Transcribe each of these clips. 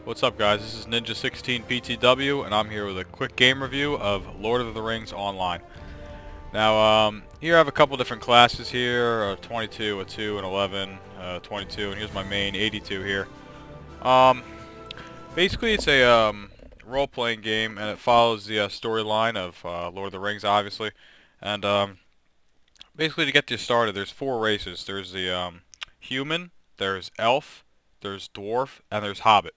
What's up, guys? This is Ninja16PTW, and I'm here with a quick game review of Lord of the Rings Online. Now, here I have a couple different classes here, 22, a 2, and 11, 22, and here's my main 82 here. Basically, it's a role-playing game, and it follows the storyline of Lord of the Rings, obviously. And basically, to get you started, there's four races. There's the human, there's elf, there's dwarf, and there's hobbit.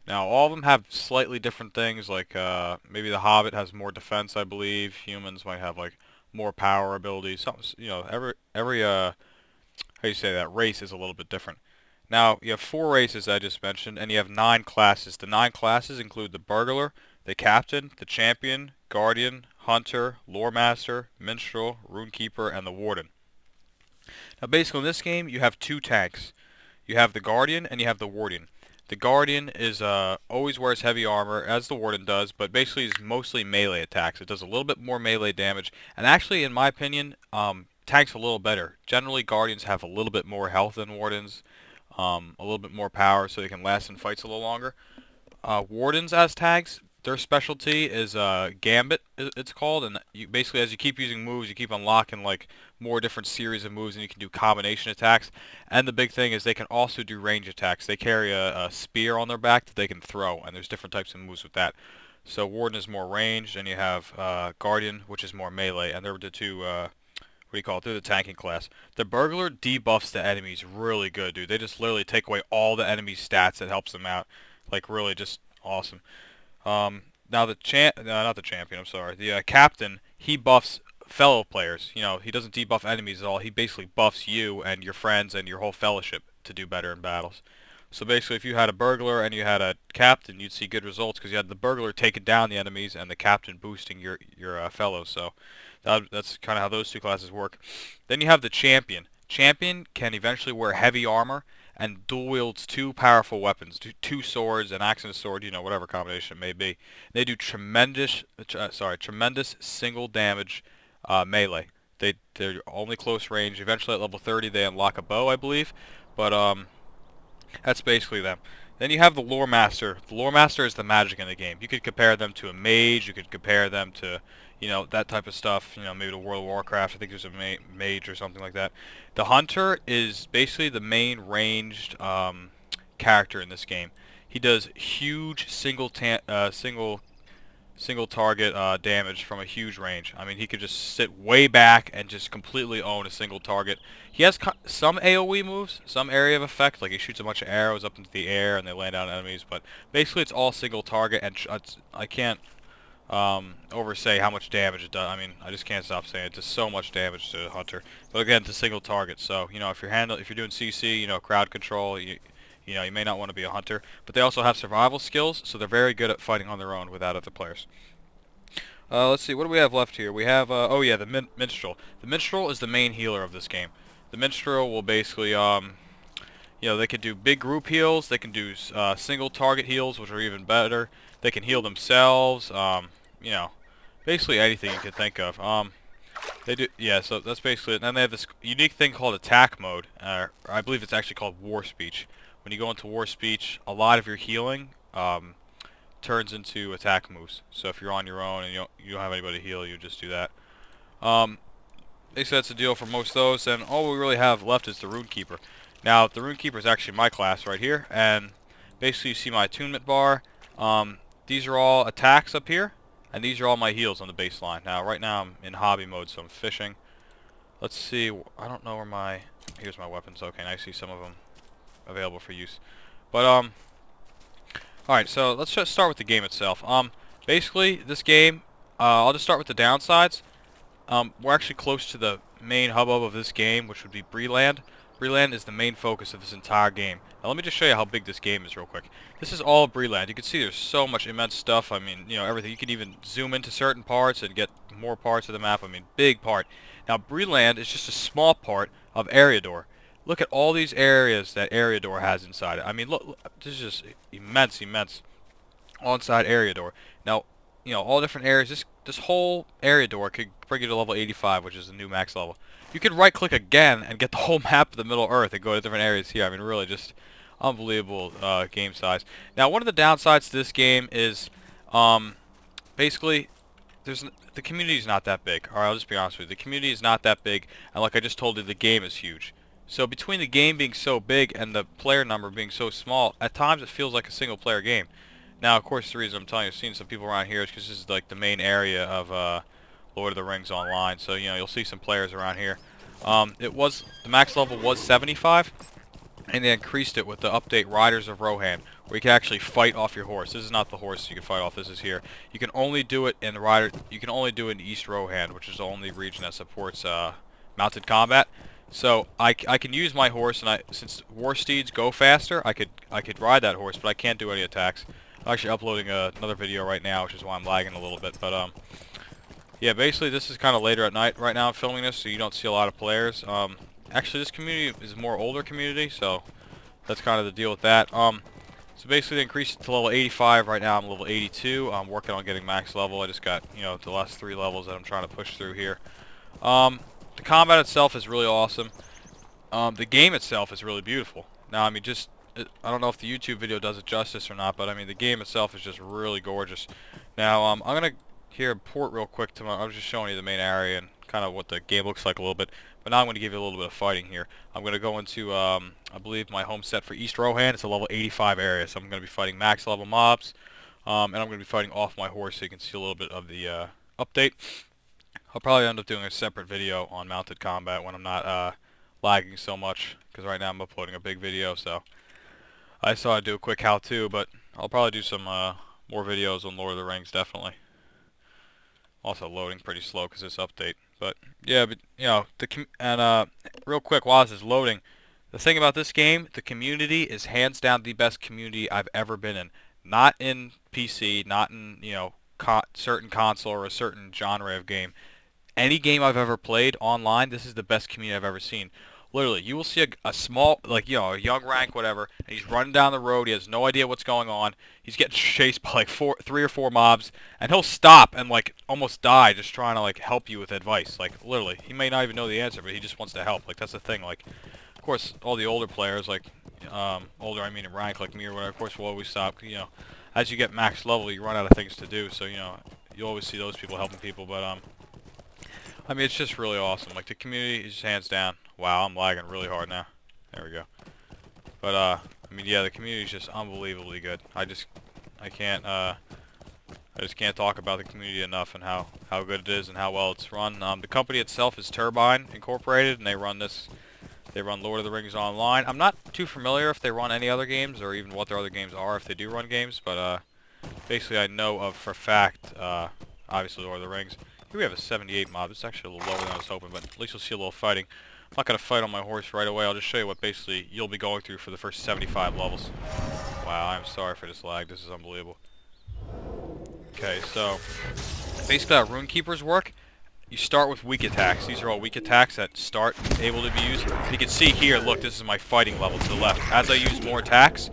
Now, all of them have slightly different things, like maybe the Hobbit has more defense, I believe. Humans might have like more power abilities. Some, every how you say that, race is a little bit different. Now, you have four races I just mentioned, and you have 9 classes. The 9 classes include the burglar, the captain, the champion, guardian, hunter, lore master, minstrel, runekeeper, and the warden. Now, basically in this game, you have 2 tanks. You have the guardian and you have the warden. The Guardian is always wears heavy armor, as the Warden does, but basically is mostly melee attacks. It does a little bit more melee damage, and actually, in my opinion, tanks a little better. Generally, Guardians have a little bit more health than Wardens, a little bit more power, so they can last in fights a little longer. Wardens as tags, their specialty is Gambit, it's called, and you basically, as you keep using moves, you keep unlocking like more different series of moves, and you can do combination attacks. And the big thing is they can also do range attacks. They carry a spear on their back that they can throw, and there's different types of moves with that. So Warden is more ranged, and you have Guardian, which is more melee, and they're the two. What do you call it? They're the tanking class. The burglar debuffs the enemies really good, dude. They just literally take away all the enemy's stats that helps them out. Like, really just awesome. Now the not the champion, I'm sorry. The captain, he buffs fellow players. You know, he doesn't debuff enemies at all. He basically buffs you and your friends and your whole fellowship to do better in battles. So basically, if you had a burglar and you had a captain, you'd see good results because you had the burglar taking down the enemies and the captain boosting your fellows. So that's kind of how those two classes work. Then you have the champion. Champion can eventually wear heavy armor and dual wields 2 powerful weapons, two swords, an axe and a sword, whatever combination it may be. They do tremendous single damage melee. They're only close range. Eventually at level 30 they unlock a bow, I believe, but that's basically them. Then you have the lore master. The lore master is the magic in the game. You could compare them to a mage. You could compare them to, that type of stuff. Maybe to World of Warcraft. I think there's a mage or something like that. The hunter is basically the main ranged character in this game. He does huge single target damage from a huge range. I mean, he could just sit way back and just completely own a single target. He has some AoE moves, some area of effect, like he shoots a bunch of arrows up into the air and they land on enemies, but basically it's all single target, and I can't oversay how much damage it does. I mean, I just can't stop saying it does so much damage to Hunter. But again, it's a single target, so if you're doing CC, crowd control, you may not want to be a hunter, but they also have survival skills, so they're very good at fighting on their own without other players. Let's see, what do we have left here? We have, oh yeah, the Minstrel. The Minstrel is the main healer of this game. The Minstrel will basically, they can do big group heals, they can do single target heals, which are even better. They can heal themselves, basically anything you can think of. They do, yeah, so that's basically it. And then they have this unique thing called attack mode, I believe it's actually called war speech. When you go into war speech, a lot of your healing turns into attack moves. So if you're on your own and you don't have anybody to heal, you just do that. Basically that's the deal for most of those, and all we really have left is the Runekeeper. Now, the Runekeeper is actually my class right here, and basically you see my attunement bar. These are all attacks up here, and these are all my heals on the baseline. Now, right now I'm in hobby mode, so I'm fishing. Let's see, I don't know where here's my weapons. Okay, I see some of them available for use. But, alright, so let's just start with the game itself. Basically, this game, I'll just start with the downsides. We're actually close to the main hubbub of this game, which would be Breland. Breland is the main focus of this entire game. Now let me just show you how big this game is real quick. This is all of Breland. You can see there's so much immense stuff. I mean, everything. You can even zoom into certain parts and get more parts of the map. I mean, big part. Now, Breland is just a small part of Eriador. Look at all these areas that Eriador has inside it. I mean, look, this is just immense all inside Eriador. Now, all different areas. This whole Eriador could bring you to level 85, which is the new max level. You could right-click again and get the whole map of the Middle Earth and go to different areas here. I mean, really, just unbelievable game size. Now, one of the downsides to this game is basically the community is not that big. Alright, I'll just be honest with you. The community is not that big, and like I just told you, the game is huge. So between the game being so big and the player number being so small, at times it feels like a single player game. Now, of course, the reason I'm telling you, I've seen some people around here is because this is like the main area of Lord of the Rings Online. So, you know, you'll see some players around here. The max level was 75, and they increased it with the update Riders of Rohan, where you can actually fight off your horse. This is not the horse you can fight off. This is here. You can only do it in You can only do it in East Rohan, which is the only region that supports mounted combat. So I can use my horse, and since war steeds go faster, I could ride that horse, but I can't do any attacks. I'm actually uploading another video right now, which is why I'm lagging a little bit. But yeah, basically this is kind of later at night right now. I'm filming this, so you don't see a lot of players. Actually, this community is a more older community, so that's kind of the deal with that. So basically they increased it to level 85. Right now I'm level 82. I'm working on getting max level. I just got, you know, the last 3 levels that I'm trying to push through here. The combat itself is really awesome. The game itself is really beautiful. Now, I mean, I don't know if the YouTube video does it justice or not, but I mean, the game itself is just really gorgeous. Now, I'm gonna here port real quick to I was just showing you the main area and kind of what the game looks like a little bit. But now I'm going to give you a little bit of fighting here. I'm going to go into, I believe, my home set for East Rohan. It's a level 85 area, so I'm going to be fighting max level mobs. And I'm going to be fighting off my horse, so you can see a little bit of the update. I'll probably end up doing a separate video on mounted combat when I'm not lagging so much, because right now I'm uploading a big video, so I thought I'd do a quick how-to, but I'll probably do some more videos on Lord of the Rings, definitely. Also loading pretty slow because this update. But yeah, but you know, real quick while this is loading, the thing about this game, the community is hands down the best community I've ever been in. Not in PC, not in, you know, certain console or a certain genre of game. Any game I've ever played online, this is the best community I've ever seen. Literally, you will see a small, like, you know, a young rank, whatever, and he's running down the road, he has no idea what's going on, he's getting chased by like 3 or 4 mobs, and he'll stop and like almost die just trying to like help you with advice. Like, literally, he may not even know the answer, but he just wants to help. Like, that's the thing. Like, of course, all the older players, like, older I mean in rank, like me or whatever, of course will always stop. You know, as you get max level, you run out of things to do, so, you know, you always see those people helping people. But I mean, it's just really awesome. Like, the community is just hands down. Wow, I'm lagging really hard now. There we go. But I mean, yeah, the community is just unbelievably good. I just can't talk about the community enough and how good it is and how well it's run. The company itself is Turbine Incorporated, and they run Lord of the Rings Online. I'm not too familiar if they run any other games or even what their other games are, if they do run games, but basically I know of for a fact, obviously Lord of the Rings. Here we have a 78 mob. It's actually a little lower than I was hoping, but at least you'll see a little fighting. I'm not going to fight on my horse right away. I'll just show you what basically you'll be going through for the first 75 levels. Wow, I'm sorry for this lag. This is unbelievable. Okay, so basically how Rune Keepers work, you start with weak attacks. These are all weak attacks that start able to be used. You can see here, look, this is my fighting level to the left. As I use more attacks,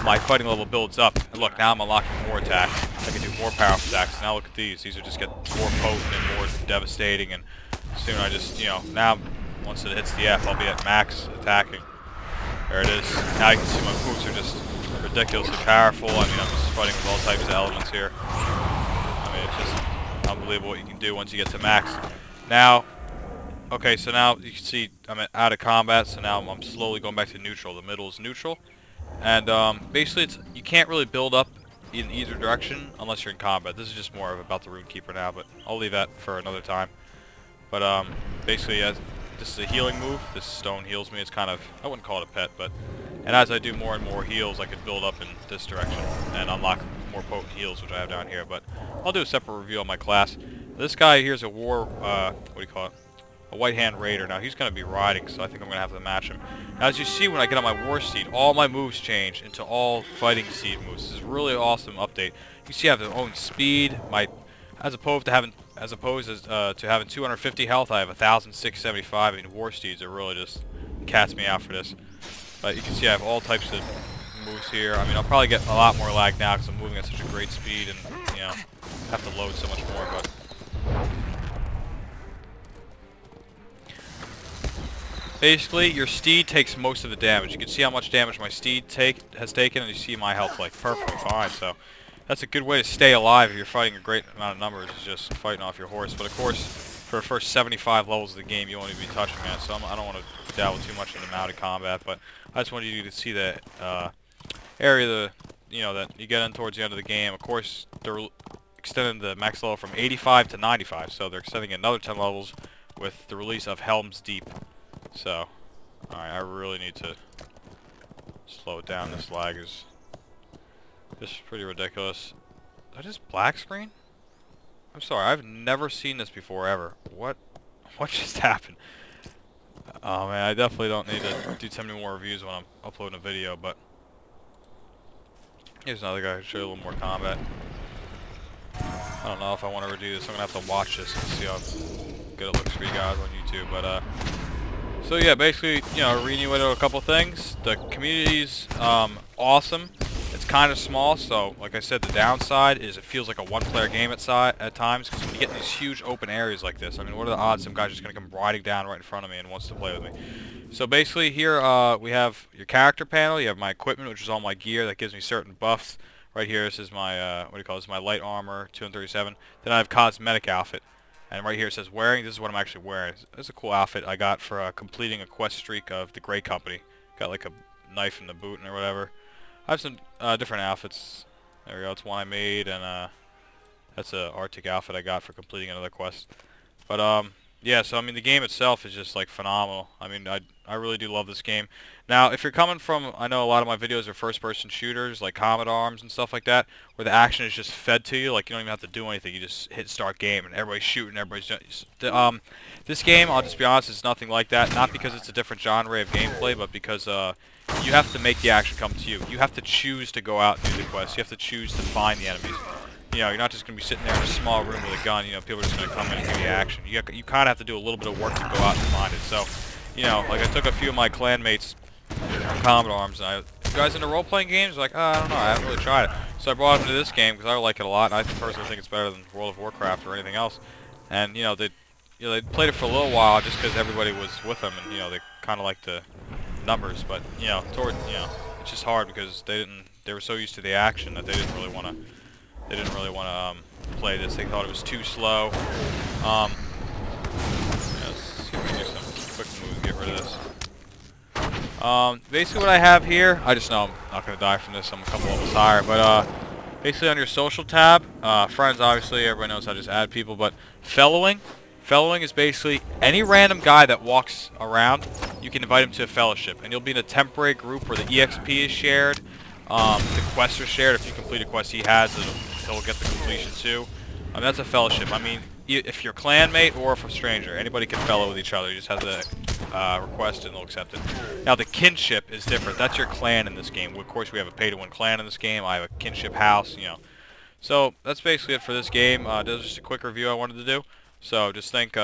my fighting level builds up. And look, now I'm unlocking more attacks. I can do more powerful attacks. Now look at these. These are just get more potent and more devastating. And soon I just, you know, now once it hits the F, I'll be at max attacking. There it is. Now you can see my moves are just ridiculously powerful. I mean, I'm just fighting with all types of elements here. I mean, it's just unbelievable what you can do once you get to max. Now, okay, so now you can see I'm out of combat, so now I'm slowly going back to neutral. The middle is neutral. And basically, you can't really build up in either direction unless you're in combat. This is just more about the Rune Keeper now, but I'll leave that for another time. But basically, this is a healing move. This stone heals me. It's kind of, I wouldn't call it a pet, but and as I do more and more heals, I could build up in this direction and unlock more potent heals, which I have down here. But I'll do a separate review on my class. This guy here is a what do you call it? A White Hand Raider. Now he's going to be riding, so I think I'm going to have to match him. Now, as you see, when I get on my War Steed, all my moves change into all Fighting Steed moves. This is a really awesome update. You see I have their own speed. As opposed to having 250 health, I have 1,675. I mean, War Steeds are really just cats me out for this. But you can see I have all types of moves here. I mean, I'll probably get a lot more lag now because I'm moving at such a great speed and, you know, have to load so much more. But Basically, your steed takes most of the damage. You can see how much damage my steed has taken, and you see my health like perfectly fine. So that's a good way to stay alive if you're fighting a great amount of numbers, is just fighting off your horse. But of course, for the first 75 levels of the game, you won't even be touching that. So I don't want to dabble too much into mounted combat, but I just wanted you to see the area that you get in towards the end of the game. Of course, they're extending the max level from 85 to 95, so they're extending another 10 levels with the release of Helm's Deep. So, alright, I really need to slow it down. This lag is just pretty ridiculous. Is that just black screen? I'm sorry, I've never seen this before, ever. What just happened? Oh man, I definitely don't need to do too many more reviews when I'm uploading a video, but here's another guy who show you a little more combat. I don't know if I want to redo this. I'm going to have to watch this and see how good it looks for you guys on YouTube, but so yeah, basically, reiterating a couple things. The community's awesome. It's kind of small, so like I said, the downside is it feels like a one-player game at times, because when you get in these huge open areas like this, I mean, what are the odds some guy's just going to come riding down right in front of me and wants to play with me? So basically here we have your character panel, you have my equipment, which is all my gear that gives me certain buffs. Right here, this is my, this is my light armor, 237. Then I have cosmetic outfit. And right here it says wearing. This is what I'm actually wearing. It's a cool outfit I got for completing a quest streak of the Grey Company. Got like a knife in the boot or whatever. I have some different outfits. There we go. It's one I made, and that's a Arctic outfit I got for completing another quest. But yeah. So I mean, the game itself is just like phenomenal. I mean, I really do love this game. Now, if you're coming from, I know a lot of my videos are first-person shooters like Comet Arms and stuff like that, where the action is just fed to you. Like you don't even have to do anything. You just hit start game, and everybody's shooting. This game, I'll just be honest, is nothing like that. Not because it's a different genre of gameplay, but because you have to make the action come to you. You have to choose to go out and do the quest. You have to choose to find the enemies. You're not just going to be sitting there in a small room with a gun. People are just going to come in and give you action. You kind of have to do a little bit of work to go out and find it. So, like I took a few of my clan mates from Comet Arms, and you guys into role-playing games? Like, I don't know, I haven't really tried it. So I brought them to this game because I like it a lot, and I personally think it's better than World of Warcraft or anything else. And, they played it for a little while just because everybody was with them, and, they kind of liked the numbers. But, it's just hard because they were so used to the action that they didn't really want to play this. They thought it was too slow. Let's see if we can do some quick moves to get rid of this. Basically what I have here, I just know I'm not going to die from this. I'm a couple levels higher, but basically on your social tab, friends, obviously, everybody knows how to just add people, but fellowing is basically any random guy that walks around, you can invite him to a fellowship, and you'll be in a temporary group where the EXP is shared, the quests are shared. If you complete a quest he has, he'll get the completion too. That's a fellowship. I mean, if you're clanmate or if a stranger, anybody can fellow with each other. You just have to request and they'll accept it. Now the kinship is different. That's your clan in this game. Of course, we have a pay-to-win clan in this game. I have a kinship house. So that's basically it for this game. This was just a quick review I wanted to do. So just think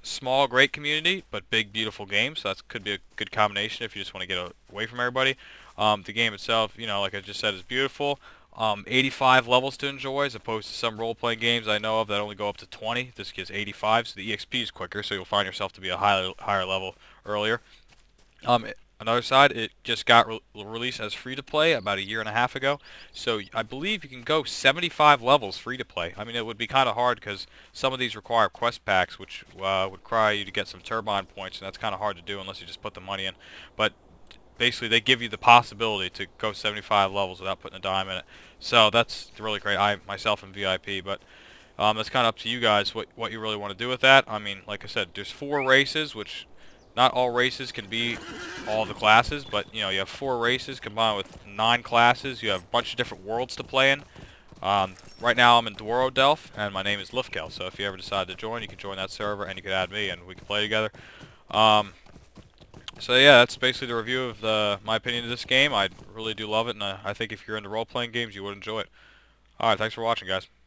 small, great community, but big, beautiful game. So that could be a good combination if you just want to get away from everybody. The game itself, like I just said, is beautiful. 85 levels to enjoy as opposed to some role-playing games I know of that only go up to 20. This gives 85, so the EXP is quicker, so you'll find yourself to be a higher level earlier. Another side, it just got released as free-to-play about a year and a half ago, so I believe you can go 75 levels free-to-play. I mean, it would be kind of hard because some of these require quest packs, which would require you to get some turbine points, and that's kind of hard to do unless you just put the money in. But basically, they give you the possibility to go 75 levels without putting a dime in it. So that's really great. I myself am VIP, but that's kind of up to you guys what you really want to do with that. I mean, like I said, there's 4 races, which not all races can be all the classes, but you have 4 races combined with 9 classes. You have a bunch of different worlds to play in. Right now I'm in Dwaro Delph, and my name is Lifkel, so if you ever decide to join, you can join that server, and you can add me, and we can play together. So yeah, that's basically the review of my opinion of this game. I really do love it, and I think if you're into role-playing games, you would enjoy it. Alright, thanks for watching, guys.